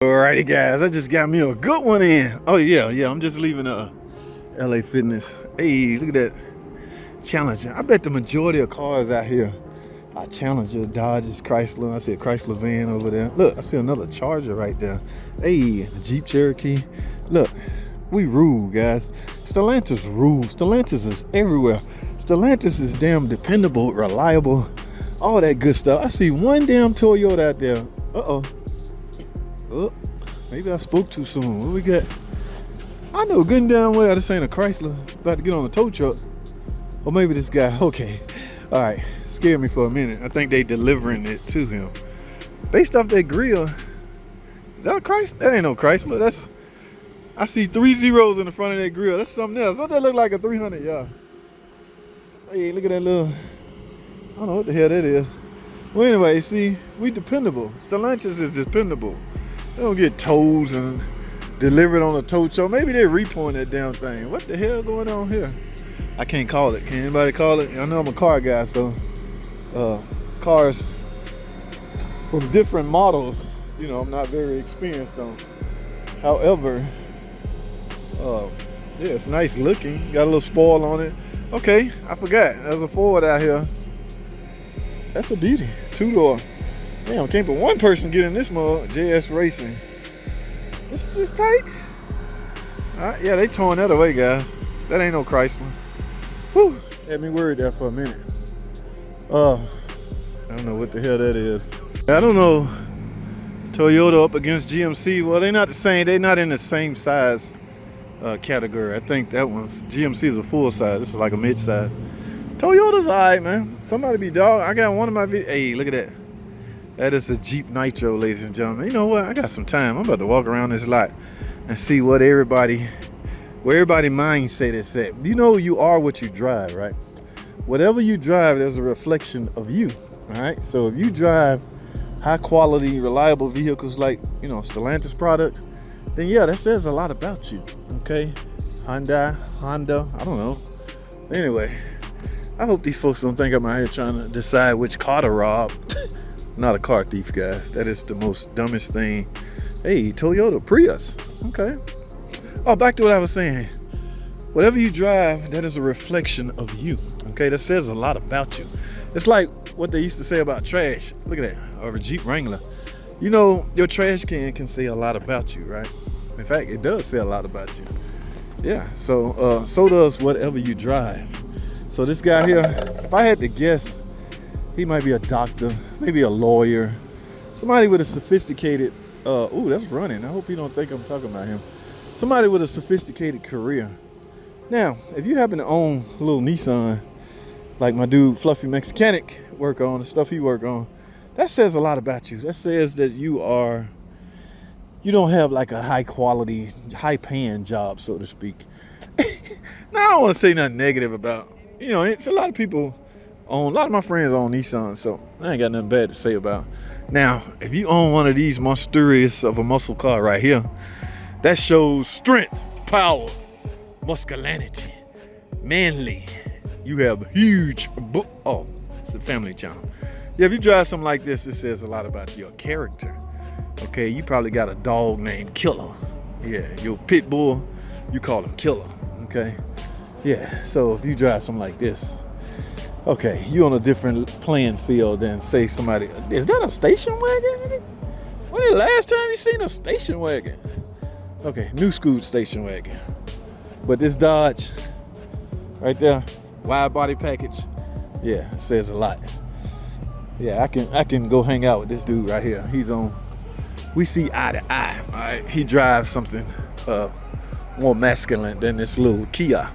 Alrighty guys, I just got me a good one in. Oh yeah, I'm just leaving LA Fitness. Hey, look at that Challenger. I bet the majority of cars out here are Challenger, Dodges, Chrysler. I see a Chrysler van over there. Look, I see another Charger right there. Hey, a Jeep Cherokee. Look, we rule, guys. Stellantis rules. Stellantis is everywhere. Stellantis is damn dependable, reliable, all that good stuff. I see one damn Toyota out there. Oh, maybe I spoke too soon. What we got? I know good and damn well this ain't a Chrysler about to get on a tow truck. Or maybe this guy. Okay. All right. Scared me for a minute. I think they delivering it to him. Based off that grill. Is that a Chrysler? That ain't no Chrysler. I see 3 zeros in the front of that grill. That's something else. Don't that look like a 300, y'all? Hey, look at that little. I don't know what the hell that is. Well, anyway, see, we dependable. Stellantis is dependable. They don't get tows and delivered on a tow truck. Maybe they're repoing that damn thing. What the hell going on here? I can't call it. Can anybody call it? I know I'm a car guy, so cars from different models, you know, I'm not very experienced on. However, yeah, it's nice looking. Got a little spoil on it. Okay, I forgot. There's a Ford out here. That's a beauty. 2-door. Damn, can't but one person get in this mug. JS Racing. It's just tight. Yeah, they towing that away, guys. That ain't no Chrysler. Whew, had me worried there for a minute. I don't know what the hell that is. I don't know. Toyota up against GMC. Well, they're not the same. They're not in the same size category. I think that one's GMC is a full size. This is like a mid size. Toyota's alright, man. Somebody be dog. I got one of my videos. Hey, look at that. That is a Jeep Nitro, ladies and gentlemen. You know what? I got some time. I'm about to walk around this lot and see what where everybody mindset is at. You know you are what you drive, right? Whatever you drive, there's a reflection of you. All right. So if you drive high quality, reliable vehicles like, you know, Stellantis products, then yeah, that says a lot about you. Okay. Honda, I don't know. Anyway, I hope these folks don't think I'm out here trying to decide which car to rob. Not a car thief, guys. That is the most dumbest thing. Hey, Toyota Prius. Okay. Oh, back to what I was saying. Whatever you drive, that is a reflection of you. Okay, that says a lot about you. It's like what they used to say about trash. Look at that, or a Jeep Wrangler. You know, your trash can say a lot about you, right? In fact, it does say a lot about you. Yeah, so does whatever you drive. So this guy here, if I had to guess, he might be a doctor, maybe a lawyer, somebody with a sophisticated, ooh, that's running. I hope you don't think I'm talking about him. Somebody with a sophisticated career. Now, if you happen to own a little Nissan, like my dude Fluffy Mexicanic work on, the stuff he work on, that says a lot about you. That says that you don't have like a high quality, high paying job, so to speak. Now, I don't want to say nothing negative about, you know, it's a lot of people own, a lot of my friends own Nissan, so I ain't got nothing bad to say about. Now, if you own one of these monstrous of a muscle car right here, that shows strength, power, muscularity, manly. You have huge, oh, it's a family channel. Yeah, if you drive something like this, it says a lot about your character. Okay, you probably got a dog named Killer. Yeah, your pit bull, you call him Killer. Okay, yeah, so if you drive something like this, okay, you on a different playing field than say somebody. Is that a station wagon? When the last time you seen a station wagon? Okay, new school station wagon. But this Dodge right there, wide body package, yeah, it says a lot. Yeah, I can go hang out with this dude right here. He's on, we see eye to eye. All right, he drives something more masculine than this little Kia.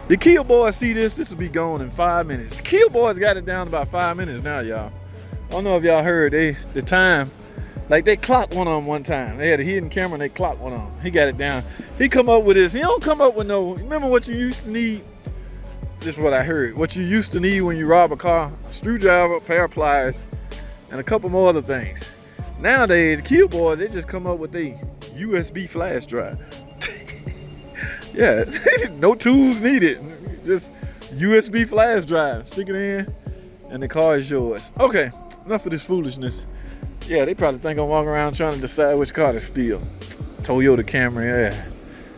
The Kia boys see this will be gone in 5 minutes. The Kia boys got it down about 5 minutes now, y'all. I don't know if y'all heard the time, like they clocked one on one time. They had a hidden camera and they clocked one on. He got it down. He come up with this. He don't come up with no, remember what you used to need? This is what I heard. What you used to need when you rob a car, a screwdriver, a pair of pliers, and a couple more other things. Nowadays, Kia boys, they just come up with a USB flash drive. Yeah, no tools needed. Just USB flash drive. Stick it in, and the car is yours. Okay, enough of this foolishness. Yeah, they probably think I'm walking around trying to decide which car to steal. Toyota Camry, yeah.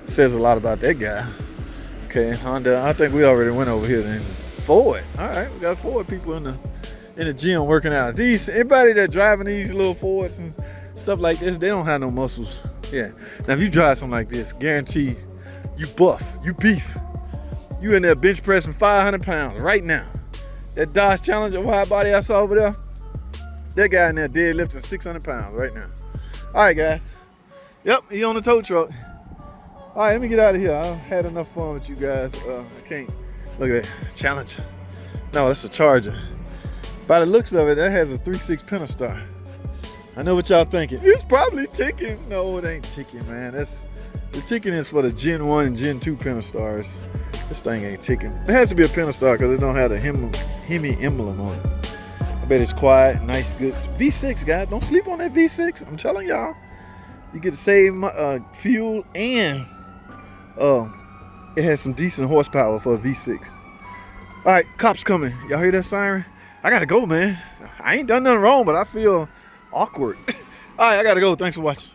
Says a lot about that guy. Okay, Honda, I think we already went over here then. Ford, all right, we got Ford people in the gym working out. Anybody that driving these little Fords and stuff like this, they don't have no muscles. Yeah, now if you drive something like this, guarantee you buff, you beef. You in there bench pressing 500 pounds right now. That Dodge Challenger wide body I saw over there, that guy in there deadlifting 600 pounds right now. All right, guys. Yep, he on the tow truck. All right, let me get out of here. I've had enough fun with you guys. I can't. Look at that, Challenger. No, that's a Charger. By the looks of it, that has a 3.6 Pentastar. I know what y'all thinking. It's probably ticking. No, it ain't ticking, man. The ticking is for the Gen 1 and Gen 2 Pentastars. This thing ain't ticking. It has to be a Pentastar because it don't have the Hemi emblem on it. I bet it's quiet, nice, good. V6, guys. Don't sleep on that V6. I'm telling y'all. You get to save fuel and it has some decent horsepower for a V6. All right, cops coming. Y'all hear that siren? I gotta go, man. I ain't done nothing wrong, but I feel awkward. All right, I gotta go. Thanks for watching.